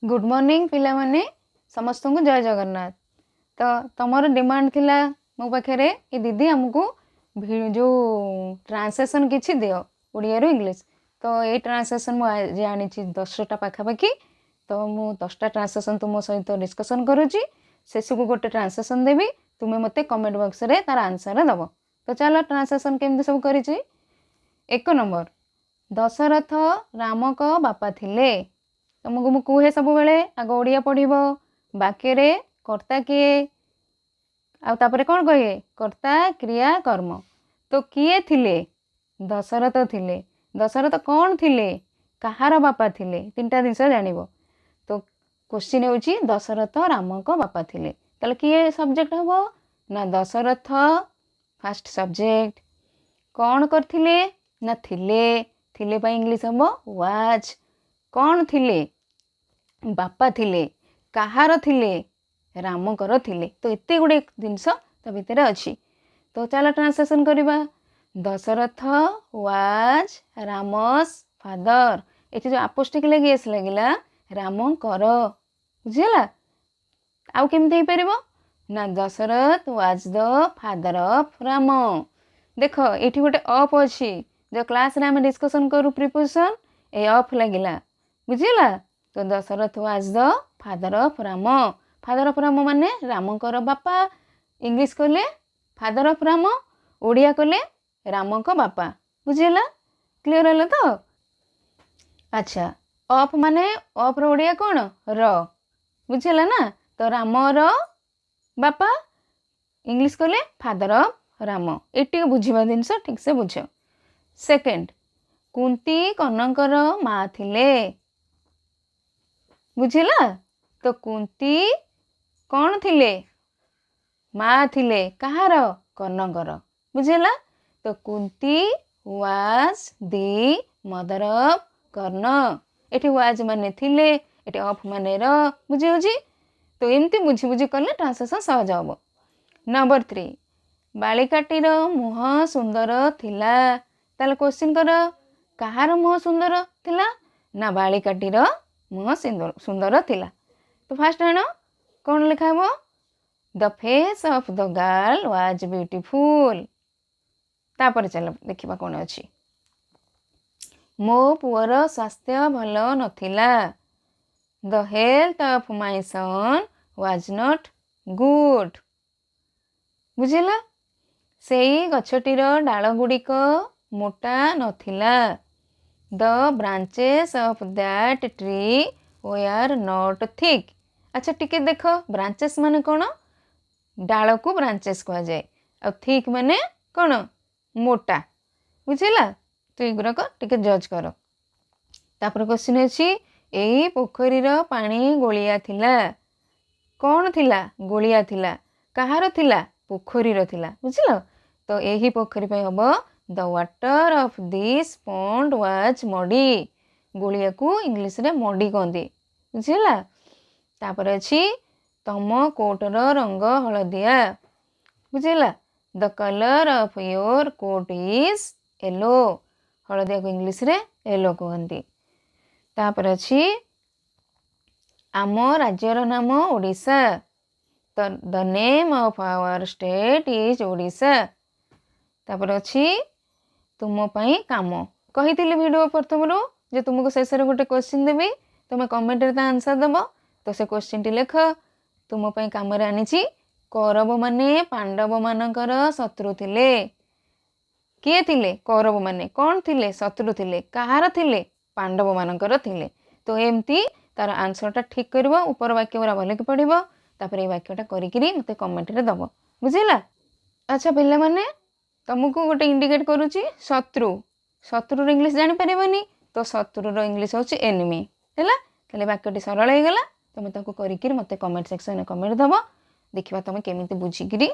Good morning पिला माने समस्त को जय जगन्नाथ। तो तमर डिमांड थिला मो पाखे ये दीदी आमको जो ट्रांसलेशन किछि दियो ओडिया रो इंग्लिश। तो ये ट्रांसलेशन मुझे आनी 10टा पाखापाखि। तो मु 10टा ट्रांसलेशन तुम सहित डिस्कसन करुच्ची। शेष को गोटे ट्रांसलेशन देवी, तुम्हें मते कमेंट बॉक्स रे तार आंसर दब। तो चलो ट्रांसलेशन केमती सब करिछि। 1 नंबर, दशरथ राम को बापा थिले। तुमको मु कहे सब बेले आग ओडिया पढ़िब। वाक्य रे कर्ता किए आउे कौन कहे कर्ता क्रिया कर्म। तो किए थिले दशरथ थिले। दशरथ कौन थिले कहार बापा थिले 3टा जिनस जानिब। तो क्वेश्चन होची दशरथ राम को बापा थिले। ताले किए सब्जेक्ट हबो ना दशरथ फास्ट सब्जेक्ट। कौन करथिले ना थिले। थिले पा इंग्लिश हबो वाज। कौन थिले बापा थिले। कहार थिले रामकर थिले। तो एते गुडे जिनस ता भितर अछि। तो चलो ट्रांसलेशन करिबा। Dasharath was Ram's father. एठी जो अपोस्टिक लगी एस लगिला रामकर। बुझिला। आउ केमते हे परिबो ना Dashrath was the father of Ram. देखो एठी गोटे ऑफ अछि। जो क्लास रे हम डिस्कशन करू प्रीपोजिशन ए ऑफ लगिला। बुझिला। तो Dashrath was the father of Ram. Father of Ram माने रामकर बापा। इंग्लिश कले फादर ऑफ राम, ओडिया कले राम को बापा। बुझिला। क्लियर होला तो। अच्छा, ऑफ माने ऑफ रो ओडिया कौन र। बुझिला ना। तो राम रो बापा इंग्लिश कले फादर ऑफ राम। एटी बुझिबा जिनस ठीक से बुझ। सेकंड, कुंती कनकर माँ थिले। बुझिला। तो कुंती कौन थिले माँ थिले कहार कनकर। बुझिला। तो Kunti was the mother of Karna. एठी वाज माने थिले, एठी ऑफ माने र। बुझी होजी। तो एमती बुझी बुझी कले ट्रांसलेशन सहज हबो। नंबर 3, बालिकाटीर मुह सुंदर थिला। ताले क्वेश्चन कर कहार मुह सुंदर थिला ना बालिकाटीर मुह सुंदर थिला। तो फास्ट है कौन लिखा है the face of the girl was beautiful. तापर चल देखिबा कौन अछि। मो पुअर स्वास्थ्य भल नथिला। The health of my son was not good. बुझिला। सेई गछटीर डाल गुड़िक मोटा नथिला। The branches of that tree were not thick. अच्छा टिके देख ब्रांचेस माने कौन डाल को ब्रांचेस कह जाए। और थिक माने कौन मोटा। बुझिला। तो एगुराक टिके जज कर। तापर क्वेश्चन अछि एई पोखरीर पानी गोलिया थिला। कौन थिला गोलिया थिला कहार थिला पोखरीर थिला। बुझिल। तो एही पोखरी पे हबो the water of this pond was muddy. गोलिया को इंग्लिश रे मडी कहंदी। बुझिला। तापर अछि तम कोटर रंग हलदिया। बुझिला। The colour of your coat is yellow. हलदिया को इंग्लिश रे येलो कहंदी। तापर अछि आम राज्यर नाम Odisha. The name of our state is Odisha. तापर अछि तुम पई काम कहिथिली वीडियो प्रथम रो जे तुमको शेष रे गोटे क्वेश्चन देबी। तुम कमेंट रे आंसर दबो। तो से क्वेश्चन टी लेख। तुम पई काम रे आनिछि कौरव माने पांडव मानकर शत्रु थिले। किए थिले कौरव माने कौन थिले शत्रु थिले कहार थिले पांडव मानकर थिले। तो एमती तार आंसर टा ठीक करबो। ऊपर वाक्य पूरा भले के पढ़िबो। तापर ए वाक्यटा करिकिरी मते कमेंट रे दबो। बुझिला। अच्छा पिल्ला माने तुमको गोटे इंडिकेट करूची शत्रु। शत्रु इंग्लिश जानी परिबनी। तो शत्रु रो इंग्लिश होची एनिमी। हैला। तले वाक्यटी सरल हे गला। तुम ताको करिकिरी मते कमेंट सेक्शन में कमेंट दबो। देखिबा तुम केमिति बुझिकिरी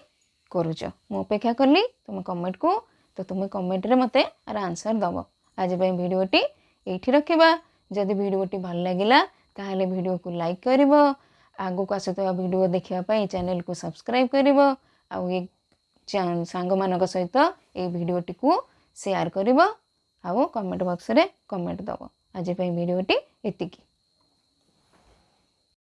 करूचो। मु अपेक्षा करली तुम कमेंट को। तो तुम कमेंट रे मते आंसर दबो। आज भाई वीडियोटी एठी रखिबा। जदि वीडियोटी भल लागिला ताहले वीडियो को लाइक करिवो। आगो को आसुतबा वीडियो देखिबा पई चैनल को सब्सक्राइब करिवो। आ ये सांग मानक सहित ये वीडियोटी को शेयर करिवो। आ कमेंट बॉक्स रे कमेंट दबो। आज भाई वीडियोटी एतिकी।